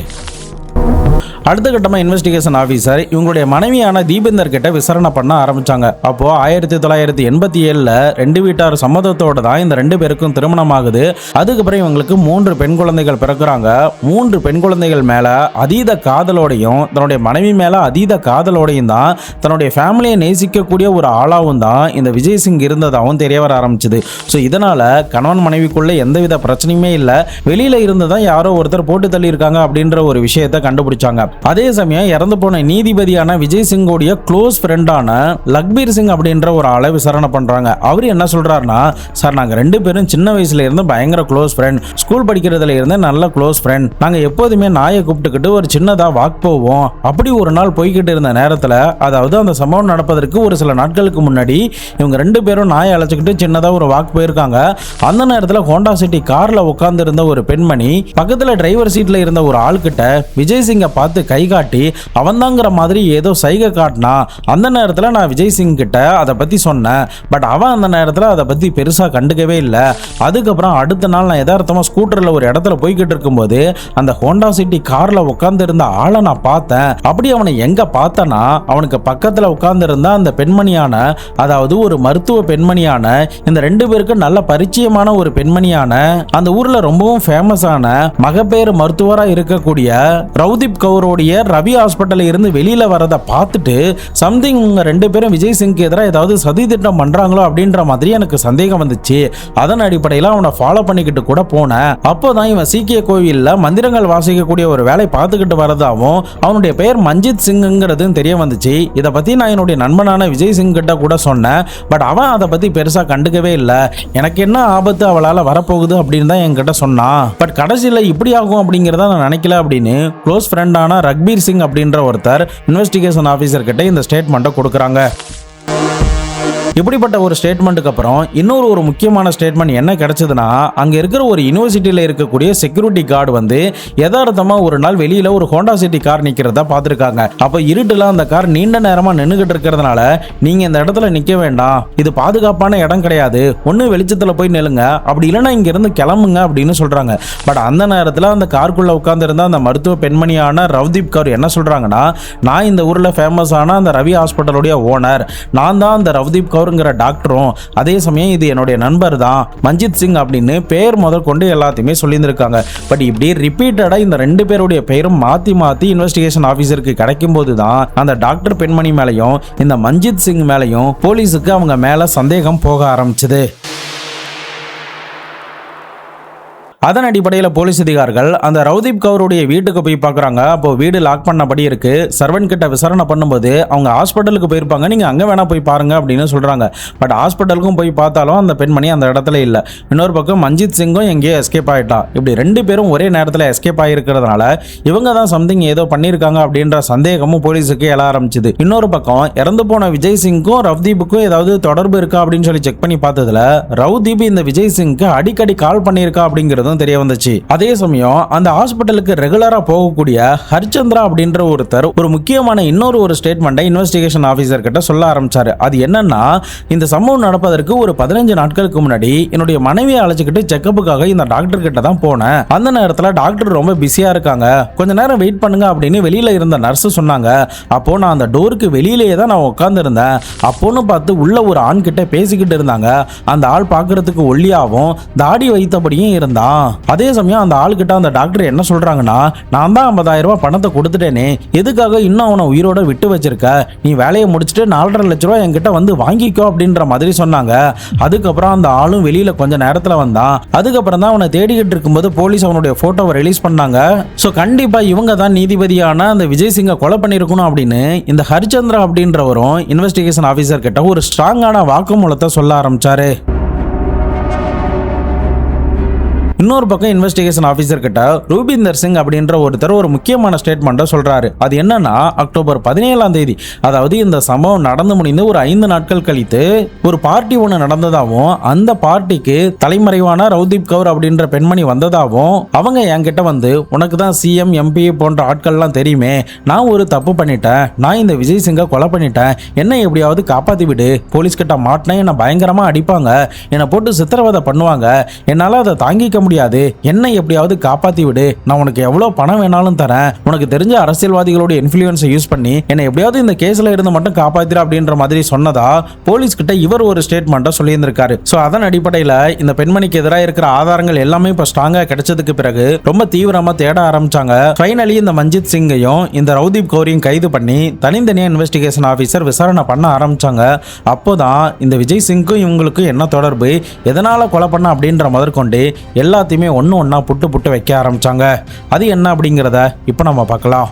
அடுத்த கட்டமாக இன்வெஸ்டிகேஷன் ஆஃபீஸர் இவங்களுடைய மனைவியான தீபேந்தர் கிட்ட விசாரணை பண்ண ஆரம்பிச்சாங்க. அப்போ 1987 ரெண்டு வீட்டார் சம்மதத்தோட தான் இந்த ரெண்டு பேருக்கும் திருமணம் ஆகுது. அதுக்கப்புறம் இவங்களுக்கு 3 பெண் குழந்தைகள் பிறக்குறாங்க. 3 பெண் குழந்தைகள் மேல அதீத காதலோடையும் தன்னுடைய மனைவி மேல அதீத காதலோடையும் தான் தன்னுடைய ஃபேமிலியை நேசிக்கக்கூடிய ஒரு ஆளாவும் தான் இந்த விஜய் சிங் இருந்ததாகவும் தெரிய வர ஆரம்பிச்சது. ஸோ இதனால கணவன் மனைவிக்குள்ள எந்தவித பிரச்சனையுமே இல்லை, வெளியில இருந்து தான் யாரோ ஒருத்தர் போட்டு தள்ளி இருக்காங்க அப்படின்ற ஒரு விஷயத்தை கண்டுபிடிச்சாங்க. அதே சமயம் இறந்து போன நீதிபதியான விஜய் சிங்கோடைய க்ளோஸ் ஃப்ரெண்டான லக்பீர் சிங் அப்படின்ற ஒரு ஆளை விசாரணை பண்றாங்க. அவர் என்ன சொல்றாருன்னா, சார் நாங்க 2 பேரும் சின்ன வயசுல இருந்து பயங்கர க்ளோஸ் ஃப்ரெண்ட், ஸ்கூல் படிக்கிறதுல இருந்து நல்ல க்ளோஸ் ஃப்ரெண்ட், நாங்க எப்போதுமே நாயை கூப்பிட்டுக்கிட்டு ஒரு சின்னதா வாக் போவோம். அப்படி ஒரு நாள் போய்கிட்டு இருந்த நேரத்துல, அதாவது அந்த சம்பவம் நடப்பதற்கு ஒரு சில நாட்களுக்கு முன்னாடி இவங்க 2 பேரும் நாயை அழைச்சிக்கிட்டு சின்னதா ஒரு வாக் போயிருக்காங்க. அந்த நேரத்துல ஹோண்டா சிட்டி கார்ல உட்கார்ந்து இருந்த ஒரு பெண்மணி பக்கத்துல டிரைவர் சீட்ல இருந்த ஒரு ஆள் கிட்ட விஜய் சிங்கை பார்த்து கை காட்டி அவன்தாங்கிற மாதிரி ஏதோ சைகை காட்டினா. அந்த நேரத்துல நான் விஜய் சிங் கிட்ட அதை பத்தி சொன்னேன். பட் அவன் அந்த நேரத்துல அதை பத்தி பெருசா கண்டுக்கவே இல்லை. அதுக்கப்புறம் அடுத்த நாள் நான் யதார்த்தமா ஸ்கூட்டர்ல ஒரு இடத்துல போய்கிட்டு இருக்கும்போது அந்த ஹோண்டா சிட்டி கார்ல உட்கார்ந்து இருந்த ஆளை நான் பார்த்தேன். அப்படி அவனை எங்க பார்த்தனா, அவனுக்கு பக்கத்துல உட்கார்ந்து இருந்த அந்த பெண்மணியான, அதாவது ஒரு மருத்துவ பெண்மணியான, இந்த 2 பேருக்கு நல்ல பரிச்சயமான ஒரு பெண்மணியான, அந்த ஊர்ல ரொம்பவும் ஃபேமஸான மகப்பேறு மருத்துவரா இருக்கக்கூடிய ரவுதீப் கவுரோடைய ரவி ஹாஸ்பிட்டல்ல இருந்து வெளியில வரதை பார்த்துட்டு சம்திங் உங்க 2 பேரும் விஜய் சிங்க்கு எதிராக ஏதாவது சதி திட்டம் பண்றாங்களோ அப்படின்ற மாதிரி எனக்கு சந்தேகம் வந்துச்சு. அதன் அடிப்படையில் அவனை ஃபாலோ பண்ணிக்கிட்டு கூட போனேன். அப்போதான் இவன் சீக்கிய கோவில்ல மந்திரங்கள் வாசிக்கக்கூடிய ஒரு வேலை பார்த்துக்கிட்டு வரதாவும் அவனுடைய பெயர் மஞ்சித் சிங்ங்கிறது தெரிய வந்துச்சு. இதை பத்தி நான் என்னுடைய நண்பனான விஜய் சிங் கிட்ட கூட சொன்னேன். பட் அவன் அதை பத்தி பெருசா கண்டுக்கவே இல்லை. எனக்கு என்ன ஆபத்து அவளால வரப்போகுது அப்படின்னு தான் என்கிட்ட சொன்னான். பட் கடைசியில் இப்படி ஆகும் அப்படிங்கிறத நான் நினைக்கல அப்படின்னு க்ளோஸ் ஃப்ரெண்டான ரக்பீர் சிங் அப்படின்ற ஒருத்தர் இன்வெஸ்டிகேஷன் ஆஃபீஸர் கிட்ட இந்த ஸ்டேட்மெண்ட்டை கொடுக்குறாங்க. இப்படிப்பட்ட ஒரு ஸ்டேட்மெண்ட்டுக்கு அப்புறம் இன்னொரு முக்கியமான ஸ்டேட்மெண்ட் என்ன கிடைச்சதுன்னா, அங்க இருக்கிற ஒரு யூனிவர்சிட்டியில இருக்கக்கூடிய செக்யூரிட்டி கார்டு வந்து யதார்த்தமா ஒரு நாள் வெளியில ஒரு ஹோண்டா சிட்டி கார் நிக்கிறத பார்த்திருக்காங்க. அப்ப இருட்டுல அந்த கார் நீண்ட நேரமா நின்னுகிட்டு இருக்கிறதுனால நீங்க இந்த இடத்துல நிக்க வேண்டாம், இது பாதுகாப்பான இடம் கிடையாது, ஒண்ணு வெளிச்சத்துல போய் நில்லுங்க, அப்படி இல்லைன்னா இங்க இருந்து கிளம்புங்க அப்படின்னு சொல்றாங்க. பட் அந்த நேரத்துல அந்த காருக்குள்ள உட்கார்ந்து இருந்த அந்த மருத்துவ பெண்மணியான ரவ்தீப் கவுர் என்ன சொல்றாங்கன்னா, நான் இந்த ஊர்ல ஃபேமஸான அந்த ரவி ஹாஸ்பிட்டலுடைய ஓனர், நான் தான் அந்த ரவ்தீப் கவுர் டாக்டரும், அதே சமயம் இது என்னுடைய நண்பர் தான் மஞ்சித் சிங் அப்படின்னு பேர் முதல் கொண்டு எல்லாத்தையுமே சொல்லியிருந்திருக்காங்க. பட் இப்படி ரிப்பீட்டடா இந்த 2 பேருடைய பெயரும் மாத்தி மாத்தி இன்வெஸ்டிகேஷன் ஆபீசருக்கு கிடைக்கும் போது தான் அந்த டாக்டர் பெண்மணி மேலையும் இந்த மஞ்சித் சிங் மேலையும் போலீஸுக்கு அவங்க மேல சந்தேகம் போக ஆரம்பிச்சது. அதன் அடிப்படையில் போலீஸ் அதிகாரிகள் அந்த ரவ்தீப் கவுருடைய வீட்டுக்கு போய் பார்க்குறாங்க. அப்போ வீடு லாக் பண்ணபடி இருக்கு. சர்வன்ட் கிட்ட விசாரணை பண்ணும்போது அவங்க ஹாஸ்பிட்டலுக்கு போயிருப்பாங்க, நீங்க அங்கே வேணா போய் பாருங்க அப்படின்னு சொல்றாங்க. பட் ஹாஸ்பிட்டலுக்கும் போய் பார்த்தாலும் அந்த பெண்மணி அந்த இடத்துல இல்லை. இன்னொரு பக்கம் மஞ்சித் சிங்கும் எங்கேயோ எஸ்கேப் ஆயிட்டா. இப்படி 2 பேரும் ஒரே நேரத்தில் எஸ்கேப் ஆகிருக்கிறதுனால இவங்க தான் சம்திங் ஏதோ பண்ணியிருக்காங்க அப்படின்ற சந்தேகமும் போலீஸுக்கு எழ ஆரம்பிச்சுது. இன்னொரு பக்கம் இறந்து போன விஜய் சிங்க்கும் ரவ்தீப்புக்கும் ஏதாவது தொடர்பு இருக்கா அப்படின்னு சொல்லி செக் பண்ணி பார்த்ததுல ரவ்தீப் இந்த விஜய் சிங்க்கு அடிக்கடி கால் பண்ணியிருக்கா அப்படிங்கிறது தெரிய வந்துச்சு. அதே சமயம் அந்த ஹாஸ்பிட்டலுக்கு ரெகுலரா போகக்கூடிய ஹரிச்சந்திரா அப்படின்ற ஒருத்தர் ஒரு முக்கியமான இன்னொரு ஸ்டேட்மெண்ட்டை இன்வெஸ்டிகேஷன் ஆபீசர் கிட்ட சொல்ல ஆரம்பிச்சாரு. அது என்னன்னா, இந்த சம்பவம் நடப்பதற்கு ஒரு 15 நாட்களுக்கு முன்னாடி என்னுடைய மனைவியை அழைச்சிக்கிட்டு செக்கப்புக்காக இந்த டாக்டர் கிட்ட தான் போனேன். அந்த நேரத்தில் டாக்டர் ரொம்ப பிஸியா இருக்காங்க, கொஞ்ச நேரம் வெயிட் பண்ணுங்க அப்படின்னு வெளியில இருந்த நர்ஸ் சொன்னாங்க. அப்போ நான் அந்த டோருக்கு வெளியிலேயே தான் நான் உட்கார்ந்து இருந்தேன். அப்போன்னு பார்த்து உள்ள ஒரு ஆண் கிட்ட பேசிக்கிட்டு இருந்தாங்க. அந்த ஆள் பார்க்கறதுக்கு ஒல்லியாவும் தாடி வைத்தபடியும் இருந்தான். அதே சமயம் அந்த ஆளுகிட்ட அந்த டாக்டர் என்ன சொல்றாங்கன்னா, நான் தான் 50,000 ரூபாய் பணத்தை கொடுத்துட்டேனே, எதுக்காக இன்னும் அவனை உயிரோட விட்டு வச்சிருக்க, நீ வேலையை முடிச்சுட்டு 4.5 லட்ச ரூபாய் என்கிட்ட வந்து வாங்கிக்கோ அப்படின்ற மாதிரி சொன்னாங்க. அதுக்கப்புறம் அந்த ஆளும் வெளியில கொஞ்ச நேரத்துல வந்தான். அதுக்கப்புறம் தான் அவனை தேடிக்கிட்டு இருக்கும்போது போலீஸ் அவனுடைய போட்டோவை ரிலீஸ் பண்ணாங்க. ஸோ கண்டிப்பா இவங்க தான் நீதிபதியான அந்த விஜய் சிங்கை கொலை பண்ணியிருக்கணும் அப்படின்னு இந்த ஹரிச்சந்திரா அப்படின்றவரும் இன்வெஸ்டிகேஷன் ஆஃபீஸர் கிட்ட ஒரு ஸ்ட்ராங்கான வாக்குமூலத்தை சொல்ல ஆரம்பிச்சாரு. இன்னொரு பக்கம் இன்வெஸ்டிகேஷன் ஆஃபீஸர் கிட்ட ரூபிந்தர் சிங் அப்படின்ற ஒருத்தர் ஒரு முக்கியமான ஸ்டேட்மெண்ட்டை சொல்றாரு. அது என்னன்னா, அக்டோபர் 17ஆம் தேதி, அதாவது இந்த சம்பவம் நடந்து முடிந்து ஒரு 5 நாட்கள் கழித்து ஒரு பார்ட்டி ஒன்று நடந்ததாகவும் அந்த பார்ட்டிக்கு தலைமறைவான ரவ்தீப் கவுர் அப்படின்ற பெண்மணி வந்ததாகவும் அவங்க என்கிட்ட வந்து, உனக்கு தான் சிஎம் எம்பி போன்ற ஆட்கள்லாம் தெரியுமே, நான் ஒரு தப்பு பண்ணிட்டேன், நான் இந்த விஜய் சிங்கை கொலை பண்ணிட்டேன், என்னை எப்படியாவது காப்பாற்றி விடு, போலீஸ் கிட்ட மாட்டினா என்னை பயங்கரமாக அடிப்பாங்க, என்னை போட்டு சித்திரவதை பண்ணுவாங்க, என்னால் அதை தாங்கிக்க முடியாது, என்னை எப்படியாவது காப்பாத்தி விடு, நான் உனக்கு எவ்வளவு பணம் வேணாலும் தரேன், உனக்கு தெரிஞ்ச அரசியல்வாதிகளோட இன்ஃப்ளூயன்ஸை யூஸ் பண்ணி என்னை எப்படியாவது இந்த கேஸ்ல இருந்து மட்டும் காப்பாத்திர அப்படின்ற மாதிரி சொன்னதா போலீஸ் கிட்ட இவர் ஒரு ஸ்டேட்மெண்ட்டை சொல்லியிருந்திருக்காரு. ஸோ அதன் அடிப்படையில் இந்த பெண்மணிக்கு எதிராக இருக்கிற ஆதாரங்கள் எல்லாமே இப்போ ஸ்ட்ராங்கா கிடைச்சதுக்கு பிறகு ரொம்ப தீவிரமா தேட ஆரம்பிச்சாங்க. ஃபைனலி இந்த மஞ்சித் சிங்கையும் இந்த ரவ்தீப் கவுரையும் கைது பண்ணி தனித்தனியாக இன்வெஸ்டிகேஷன் ஆஃபீஸர் விசாரணை பண்ண ஆரம்பிச்சாங்க. அப்போதான் இந்த விஜய் சிங்க்கும் இவங்களுக்கும் என்ன தொடர்பு, எதனால கொலை பண்ண அப்படின்ற முதற்கொண்டு எல்லாத்தையுமே ஒன்று ஒன்றா புட்டு புட்டு வைக்க ஆரம்பிச்சாங்க. அது என்ன அப்படிங்கிறத இப்போ நம்ம பார்க்கலாம்.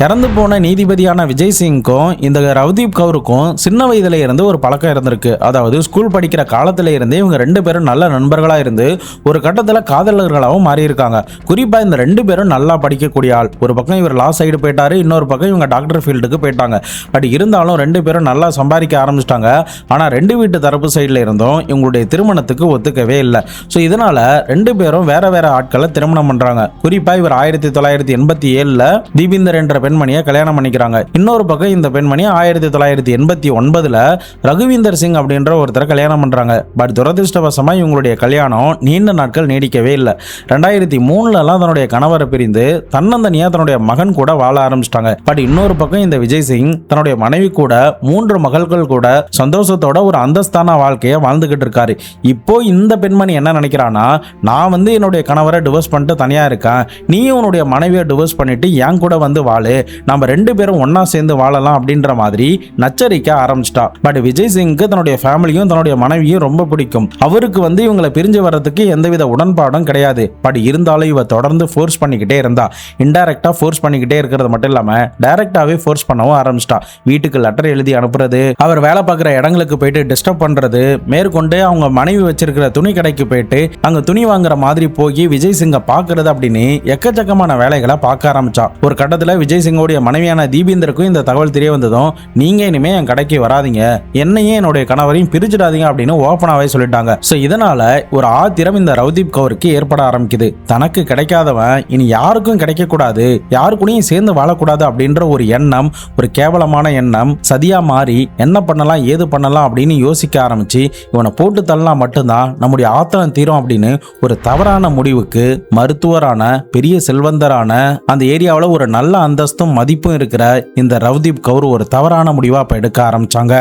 இறந்து போன நீதிபதியான விஜய் சிங்க்கும் இந்த ரவ்தீப் கவுருக்கும் சின்ன வயதுல இருந்து ஒரு பழக்கம் இருந்திருக்கு. அதாவது ஸ்கூல் படிக்கிற காலத்துல இருந்தே இவங்க ரெண்டு பேரும் நல்ல நண்பர்களா இருந்து ஒரு கட்டத்துல காதலர்களாகவும் மாறி இருக்காங்க. குறிப்பா இந்த ரெண்டு பேரும் நல்லா படிக்கக்கூடிய ஆள். ஒரு பக்கம் இவர் லா சைடு போயிட்டாரு, இன்னொரு பக்கம் இவங்க டாக்டர் ஃபீல்டுக்கு போயிட்டாங்க. பட் இருந்தாலும் ரெண்டு பேரும் நல்லா சம்பாதிக்க ஆரம்பிச்சிட்டாங்க. ஆனா ரெண்டு வீட்டு தரப்பு சைடுல இருந்தும் இவங்களுடைய திருமணத்துக்கு ஒத்துக்கவே இல்லை. ஸோ இதனால ரெண்டு பேரும் வேற வேற ஆட்களை திருமணம் பண்றாங்க. குறிப்பா இவர் 1987 தீபிந்தர் என்ற பெண்மணியை கல்யாணம் பண்ணிக்கிறாங்க. இன்னொரு பக்கம் இந்த பெண்மணி 1989 ரகுவீந்தர் சிங் அப்படின்ற ஒருத்தரை கல்யாணம் பண்றாங்க. பட் துரதிருஷ்டவசமா இவங்களுடைய கல்யாணம் நீண்ட நாட்கள் நீடிக்கவே இல்லை. 2003 தன்னுடைய கணவரை பிரிந்து தன்னந்தனியா தன்னுடைய மகன் கூட வாழ ஆரம்பிச்சிட்டாங்க. பட் இன்னொரு பக்கம் இந்த விஜய் சிங் தன்னுடைய மனைவி கூட 3 மகள்கள் கூட சந்தோஷத்தோட ஒரு அந்தஸ்தான வாழ்க்கையை வாழ்ந்துகிட்டு இருக்காரு. இப்போ இந்த பெண்மணி என்ன நினைக்கிறானா, நான் என்னுடைய கணவரை டிவோர்ஸ் பண்ணிட்டு தனியா இருக்கேன், நீயும் உன்னுடைய மனைவியை டிவோர்ஸ் பண்ணிட்டு என் கூட வாழு, நம்ம ரெண்டு பேரும் ஒன்னா சேர்ந்து வாழலாம் அப்படின்ற மாதிரி நச்சரிக்க ஆரம்பிச்சிட்டா. பட் விஜய் சிங்க்கு தன்னுடைய ஃபேமிலியும் தன்னுடைய மனைவியும் ரொம்ப பிடிக்கும். அவருக்கு இவங்களை பிரிஞ்சு வர்றதுக்கு எந்தவித உடன்பாடும் கிடையாது. பட் இருந்தாலும் இவ தொடர்ந்து ஃபோர்ஸ் பண்ணிக்கிட்டே இருந்தா. இன்டைரக்டா ஃபோர்ஸ் பண்ணிக்கிட்டே இருக்கிறது மட்டும் இல்லாம டைரக்டாவே ஃபோர்ஸ் பண்ணவும் ஆரம்பிச்சிட்டா. வீட்டுக்கு லெட்டர் எழுதி அனுப்புறது, அவர் வேலை பார்க்குற இடங்களுக்கு போயிட்டு டிஸ்டர்ப் பண்றது, மேற்கொண்டு அவங்க மனைவி வச்சிருக்கிற துணி கடைக்கு போயிட்டு அங்க துணி வாங்குற மாதிரி போய் விஜய் சிங்கை பாக்குறது அப்படின்னு எக்கச்சக்கமான வேலைகளை பார்க்க ஆரம்பிச்சா. ஒரு கட்டத்துல விஜய் சிங்கோடைய மனைவியான தீபிந்தருக்கும் இந்த தகவல் தெரிய வந்ததும், நீங்க இனிமே என் கடைக்கு வராதீங்க, என்னையும் என்னுடைய கணவரையும் பிரிச்சிடாதீங்க அப்படின்னு ஓப்பனாவே சொல்லிட்டாங்க. சோ இதனால ஒரு ஆத்திரம் இந்த ரவ்தீப் கவுருக்கு ஏற்பட ஆரம்பிக்குது. தனக்கு கிடைக்காதவன் இனி யாருக்கும் கிடைக்க கூடாது, யாருக்கூடையும் சேர்ந்து வாழக்கூடாது அப்படின்ற ஒரு எண்ணம், ஒரு கேவலமான எண்ணம் சதியா மாறி என்ன பண்ணலாம் ஏது பண்ணலாம் அப்படின்னு யோசிக்க ஆரம்பிச்சு, இவனை போட்டு தள்ளலாம் மட்டும்தான் நம்முடைய ஆத்திரம் தீரும் அப்படின்னு ஒரு தவறான முடிவுக்கு மருத்துவரான பெரிய செல்வந்தரான அந்த ஏரியாவில் ஒரு நல்ல அந்தஸ்தும் மதிப்பும் இருக்கிற இந்த ரவ்தீப் கவுர் ஒரு தவறான முடிவா இப்ப எடுக்க ஆரம்பிச்சாங்க.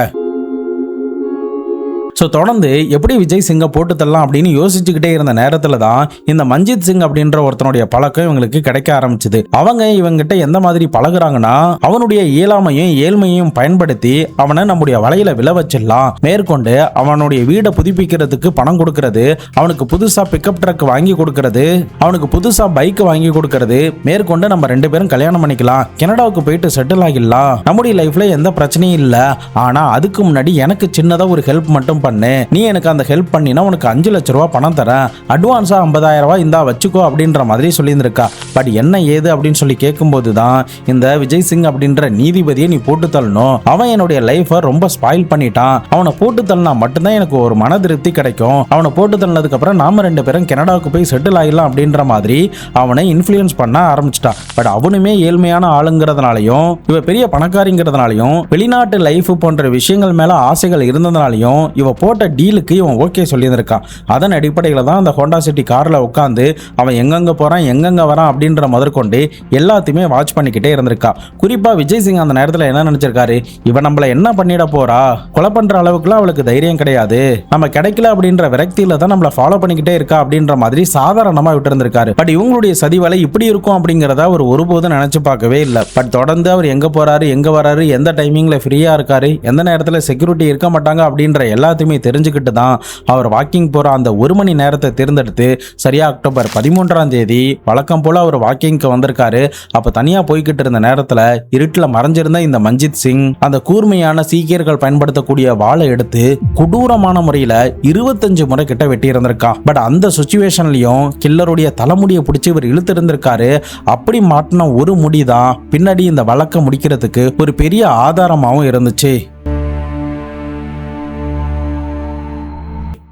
ஸோ தொடர்ந்து எப்படி விஜய் சிங்கை போட்டு தரலாம் அப்படின்னு யோசிச்சுக்கிட்டே இருந்த நேரத்தில் தான் இந்த மஞ்சித் சிங் அப்படின்ற ஒருத்தனுடைய பழக்கம் இவங்களுக்கு கிடைக்க ஆரம்பிச்சுது. அவங்க இவங்கிட்ட எந்த மாதிரி பழகுறாங்கன்னா, அவனுடைய இயலாமையும் ஏழ்மையும் பயன்படுத்தி அவனை நம்முடைய வலையில விழ வச்சிடலாம், மேற்கொண்டு அவனுடைய வீடை புதுப்பிக்கிறதுக்கு பணம் கொடுக்கறது, அவனுக்கு புதுசா பிக்கப் ட்ரக் வாங்கி கொடுக்கறது, அவனுக்கு புதுசா பைக் வாங்கி கொடுக்கறது, மேற்கொண்டு நம்ம ரெண்டு பேரும் கல்யாணம் பண்ணிக்கலாம், கனடாவுக்கு போயிட்டு செட்டில் ஆகிடலாம், நம்முடைய லைஃப்ல எந்த பிரச்சனையும் இல்லை, ஆனா அதுக்கு முன்னாடி எனக்கு சின்னதா ஒரு ஹெல்ப் மட்டும் பண்ணு, நீ எனக்கு அந்த ஹெல்ப் பண்ணினா உனக்கு 5 லட்ச ரூபா பணம் தரேன், அட்வான்ஸா 50,000 ரூபாய் இந்தா வச்சுக்கோ அப்படின்ற மாதிரி சொல்லியிருந்திருக்கா. பட் என்ன ஏது அப்படின்னு சொல்லி கேட்கும்போது தான், இந்த விஜய் சிங் அப்படின்ற நீதிபதியை நீ போட்டு தள்ளணும், அவன் என்னுடைய லைஃபை ரொம்ப ஸ்பாயில் பண்ணிட்டான், அவனை போட்டு தள்ளினா மட்டும்தான் எனக்கு ஒரு மன திருப்தி கிடைக்கும், அவனை போட்டு தள்ளினதுக்கு அப்புறம் நாம ரெண்டு பேரும் கனடாவுக்கு போய் செட்டில் ஆகிடலாம் அப்படின்ற மாதிரி அவனை இன்ஃப்ளூயன்ஸ் பண்ண ஆரம்பிச்சிட்டான். பட் அவனுமே ஏழ்மையான ஆளுங்கிறதுனாலையும் இவ பெரிய பணக்காரிங்கிறதுனாலையும் வெளிநாட்டு லைஃப் போன்ற விஷயங்கள் மேல ஆசைகள் இருந்ததுனாலையும் இவ போட்ட டீலுக்கு இவன் ஓகே சொல்லியிருந்திருக்கான். அதன் அடிப்படையில் தான் அந்த ஹோண்டா சிட்டி காரில் உட்காந்து அவன் எங்கெங்க போகிறான் எங்கெங்க வரான் அப்படின்ற முதற்கொண்டு எல்லாத்தையுமே வாட்ச் பண்ணிக்கிட்டே இருந்திருக்கா. குறிப்பாக விஜய் சிங் அந்த நேரத்தில் என்ன நினச்சிருக்காரு, இவன் நம்மளை என்ன பண்ணிட போறா, கொலை பண்ணுற அளவுக்குலாம் அவளுக்கு தைரியம் கிடையாது, நம்ம கிடைக்கல அப்படின்ற விரக்தியில் தான் நம்மளை ஃபாலோ பண்ணிக்கிட்டே இருக்கா அப்படின்ற மாதிரி சாதாரணமாக விட்டு இருந்திருக்காரு. பட் இவங்களுடைய சதிவலை இப்படி இருக்கும் அப்படிங்கிறத அவர் ஒருபோதும் நினச்சி பார்க்கவே இல்லை. பட் தொடர்ந்து அவர் எங்கே போகிறாரு எங்கே வராரு, எந்த டைமிங்கில் ஃப்ரீயாக இருக்காரு, எந்த நேரத்தில் செக்யூரிட்டி இருக்க மாட்டாங்க அப்படின்ற எல்லாத்தையுமே தெரிஞ்சுக்கிட்டு தான் அவர் வாக்கிங் போற அந்த 1 மணி நேரத்தை தேர்ந்தெடுத்து சரியா அக்டோபர் 13ஆம் தேதி வழக்கம் போல அவர் வாக்கிங்க்கு வந்திருக்காரு. அப்ப தனியா போய்கிட்டு இருந்த நேரத்துல இருட்டில் மறைஞ்சிருந்த இந்த மஞ்சித் சிங் அந்த கூர்மையான சீக்கியர்கள் பயன்படுத்தக்கூடிய வாளை எடுத்து கொடூரமான முறையில 25 முறை கிட்ட வெட்டி இருந்திருக்கான். பட் அந்த சிச்சுவேஷன்லயும் கில்லருடைய தலைமுடியை பிடிச்சி இவர் இழுத்து இருந்திருக்காரு. அப்படி மாட்டின ஒரு முடிதான் பின்னாடி இந்த வழக்கை முடிக்கிறதுக்கு ஒரு பெரிய ஆதாரமாகவும் இருந்துச்சு.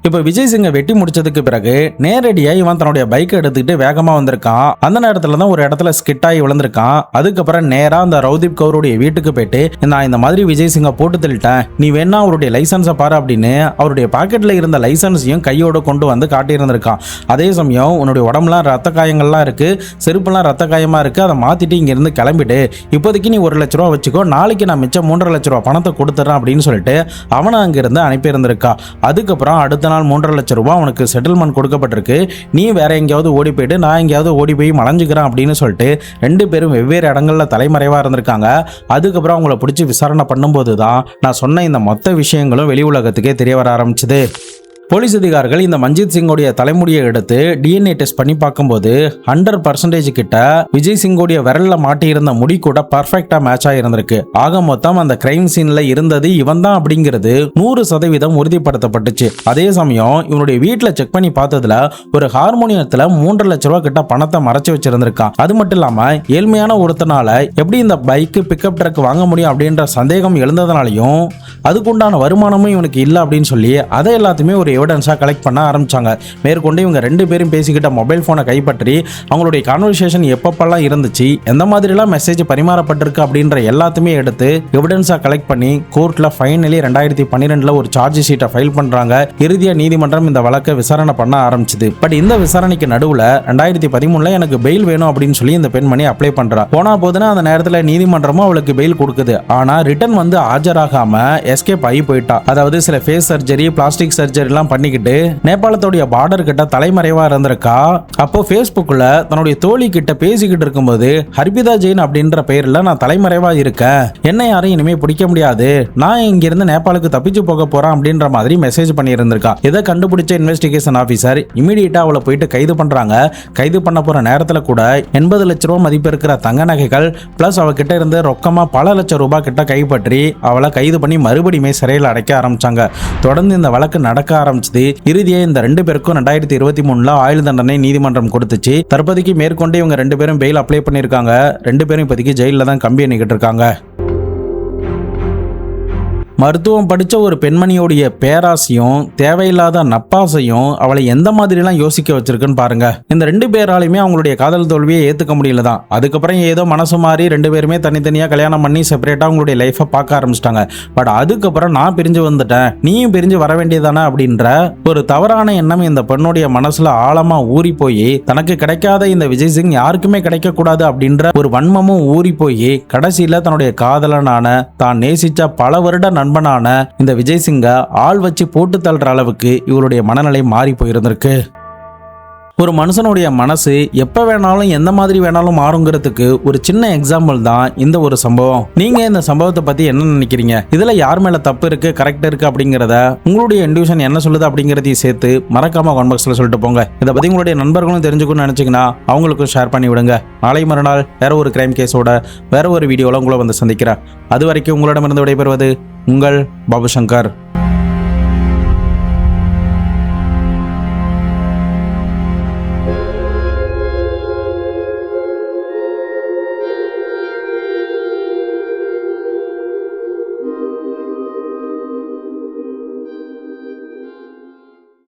இப்போ விஜய் சிங்கை வெட்டி முடிச்சதுக்கு பிறகு நேரடியாக இவன் தன்னுடைய பைக்கை எடுத்துக்கிட்டு வேகமாக வந்திருக்கான். அந்த நேரத்தில் தான் ஒரு இடத்துல ஸ்கிட் ஆகி விழுந்திருக்கான். அதுக்கப்புறம் நேராக அந்த ரவ்தீப் கவுருடைய வீட்டுக்கு போயிட்டு, நான் இந்த மாதிரி விஜய் சிங்கை போட்டு தள்ளிட்டேன், நீ வேணா அவருடைய லைசன்ஸை பாரு அப்படின்னு அவருடைய பாக்கெட்டில் இருந்த லைசன்ஸையும் கையோடு கொண்டு வந்து காட்டியிருந்திருக்கான். அதே சமயம் உன்னுடைய உடம்புலாம் ரத்த காயங்கள்லாம் இருக்கு, செருப்புலாம் ரத்த காயமாக இருக்கு, அதை மாற்றிட்டு இங்கேருந்து கிளம்பிட்டு இப்போதைக்கு நீ 1 லட்ச ரூபா வச்சுக்கோ, நாளைக்கு நான் மிச்சம் 3.5 லட்ச ரூபா பணத்தை கொடுத்துட்றேன் அப்படின்னு சொல்லிட்டு அவனை அங்கிருந்து அனுப்பியிருந்திருக்கா. அதுக்கப்புறம் அடுத்த நாள் 3.5 லட்சம் ரூபாய் அவனுக்கு செட்டில்மெண்ட் கொடுக்கப்பட்டிருக்கு, நீ வேற எங்கேயாவது ஓடி போயிட்டு நான் எங்கேயாவது ஓடி போய் மலைஞ்சுக்கிறேன் அப்படின்னு சொல்லிட்டு 2 பேரும் வெவ்வேறு இடங்கள்ல தலைமறைவா இருந்திருக்காங்க. அதுக்கப்புறம் அவங்கள பிடிச்சி விசாரணை பண்ணும்போது தான் நான் சொன்ன இந்த மொத்த விஷயங்களும் வெளி உலகத்துக்கே தெரிய வர ஆரம்பிச்சுது. போலீஸ் அதிகாரிகள் இந்த மஞ்சித் சிங்கோடைய தலைமுடியை எடுத்து DNA டெஸ்ட் பண்ணி பார்க்கும்போது 100% கிட்ட விஜய் சிங்கோடைய விரல்ல மாட்டியிருந்த முடி கூட பர்ஃபெக்டா மேட்ச் ஆயிருந்திருக்கு. ஆக மொத்தம் அந்த கிரைம் சீன்ல இருந்தது இவன் தான் அப்படிங்கிறது 100% உறுதிப்படுத்தப்பட்டுச்சு. அதே சமயம் இவனுடைய வீட்டுல செக் பண்ணி பார்த்ததுல ஒரு ஹார்மோனியத்துல 3 லட்சம் ரூபாய் கிட்ட பணத்தை மறைச்சு வச்சிருந்திருக்கான். அது மட்டும் இல்லாம ஏழ்மையான ஒருத்தனால எப்படி இந்த பைக் பிக்கப் ட்ரக் வாங்க முடியும் அப்படின்ற சந்தேகம் எழுந்ததுனாலையும் அதுக்குண்டான வருமானமும் இவனுக்கு இல்லை அப்படின்னு சொல்லி அதை எல்லாத்தையுமே ஒரு எவிடன்ஸா கலெக்ட் பண்ண ஆரம்பிச்சாங்க. மேற்கொண்டு இவங்க 2 பேரும் பேசிக்கிட்ட மொபைல் போனை கைப்பற்றி அவங்களுடைய கான்வர்சேஷன் எப்பப்பெல்லாம் இருந்துச்சு, எந்த மாதிரிலாம் மெசேஜ் பரிமாறப்பட்டிருக்கு அப்படின்ற எல்லாத்தையுமே எடுத்து எவிடன்ஸா கலெக்ட் பண்ணி கோர்ட்ல ஃபைனலி 2012 ஒரு சார்ஜ் ஷீட்டை ஃபைல் பண்றாங்க. இறுதியா நீதிமன்றம் இந்த வழக்கை விசாரணை பண்ண ஆரம்பிச்சது. பட் இந்த விசாரணைக்கு நடுவுல 2013 எனக்கு பெயில் வேணும் அப்படின்னு சொல்லி இந்த பெண்மணி அப்ளை பண்றா. போனா போதுன்னா அந்த நேரத்துல நீதிமன்றமும் அவளுக்கு பெயில் கொடுக்குது. ஆனா ரிட்டர்ன் வந்து ஆஜராகாம எஸ்கேப் ஆகி போயிட்டா. அதாவது சில ஃபேஸ் சர்ஜரி, பிளாஸ்டிக் சர்ஜரி எல்லாம் பண்ணிக்கிட்டு நேபாளத்தோடைய பார்டர் கிட்ட தலைமறைவா இருந்திருக்கா. அப்போ Facebookல தன்னுடைய தோழி கிட்ட பேசிக்கிட்டு இருக்கும்போது ஹர்பிதா ஜெயின் அப்படின்ற பெயர்ல நான் தலைமறைவா இருக்கேன், என்ன யாரும் இனிமே பிடிக்க முடியாது, நான் இங்கிருந்து நேபாளுக்கு தப்பிச்சு போக போறேன் அப்படின்ற மாதிரி மெசேஜ் பண்ணி இருந்திருக்கா. இதை கண்டுபிடிச்ச இன்வெஸ்டிகேஷன் ஆபீசர் இமீடியட்டா அவளை போயிட்டு கைது பண்றாங்க. கைது பண்ண போற நேரத்துல கூட 80 லட்சம் ரூபாய் மதிப்பு இருக்கிற தங்க நகைகள் பிளஸ் அவகிட்ட இருந்து ரொக்கமா பல லட்சம் ரூபாய் கிட்ட கைப்பற்றி அவளை கைது பண்ணி மறுபடியுமே சிறையில் அடைக்க ஆரம்பிச்சாங்க. தொடர்ந்து இந்த வழக்கு நடக்க ஆரம்பிச்சது. இறுதியே இந்த 2 பேருக்கும் 2023 ஆயுள் தண்டனை நீதிமன்றம் கொடுத்துச்சு. தற்போதைக்கு மேற்கொண்டு இவங்க 2 பேரும் பெயில் அப்ளை பண்ணியிருக்காங்க. 2 பேரும் இப்போதைக்கு ஜெயிலில் தான் கம்பி எண்ணிக்கிட்டு இருக்காங்க. மருத்துவம் படித்த ஒரு பெண்மணியோடைய பேராசையும் தேவையில்லாத நப்பாசையும் அவளை எந்த மாதிரிலாம் யோசிக்க வச்சிருக்குன்னு பாருங்க. இந்த 2 பேராலையுமே அவங்களுடைய காதல் தோல்வியை ஏற்றுக்க முடியல தான். அதுக்கப்புறம் ஏதோ மனசு மாறி 2 பேருமே தனித்தனியாக கல்யாணம் பண்ணி செப்பரேட்டாக அவங்களுடைய லைஃப்பை பார்க்க ஆரம்பிச்சிட்டாங்க. பட் அதுக்கப்புறம் நான் பிரிஞ்சு வந்துட்டேன், நீயும் பிரிஞ்சு வர வேண்டியதானே அப்படின்ற ஒரு தவறான எண்ணம் இந்த பெண்ணுடைய மனசுல ஆழமா ஊறி போய் தனக்கு கிடைக்காத இந்த விஜய் சிங் யாருக்குமே கிடைக்கக்கூடாது அப்படின்ற ஒரு வன்மமும் ஊறி போய் கடைசியில் தன்னுடைய காதலனான தான் நேசிச்ச பல வருட நண்பனான இந்த விஜய் சிங்கை ஆள் வச்சு போட்டு தள்ளுற அளவுக்கு இவருடைய மனநிலை மாறி போயிருந்திருக்கு. ஒரு மனுஷனுடைய மனசு எப்போ வேணாலும் எந்த மாதிரி வேணாலும் மாறுங்கிறதுக்கு ஒரு சின்ன எக்ஸாம்பிள் தான் இந்த ஒரு சம்பவம். நீங்க இந்த சம்பவத்தை பத்தி என்ன நினைக்கிறீங்க? இதுல யார் மேல தப்பு இருக்கு, கரெக்ட் இருக்கு அப்படிங்கிறத உங்களுடைய இன்ட்யூஷன் என்ன சொல்லுது அப்படிங்கிறதையும் சேர்த்து மறக்காம கமெண்ட் பாக்ஸ்ல சொல்லிட்டு போங்க. இதை பத்தி உங்களுடைய நண்பர்களும் தெரிஞ்சுக்கணும்னு நினைச்சீங்கன்னா அவங்களுக்கும் ஷேர் பண்ணி விடுங்க. நாளை மறுநாள் வேற ஒரு கிரைம் கேஸோட வேற ஒரு வீடியோல உங்களை வந்து சந்திக்கிறேன். அது வரைக்கும் உங்களிடமிருந்து விடைபெறுவது உங்கள் பாபு சங்கர்.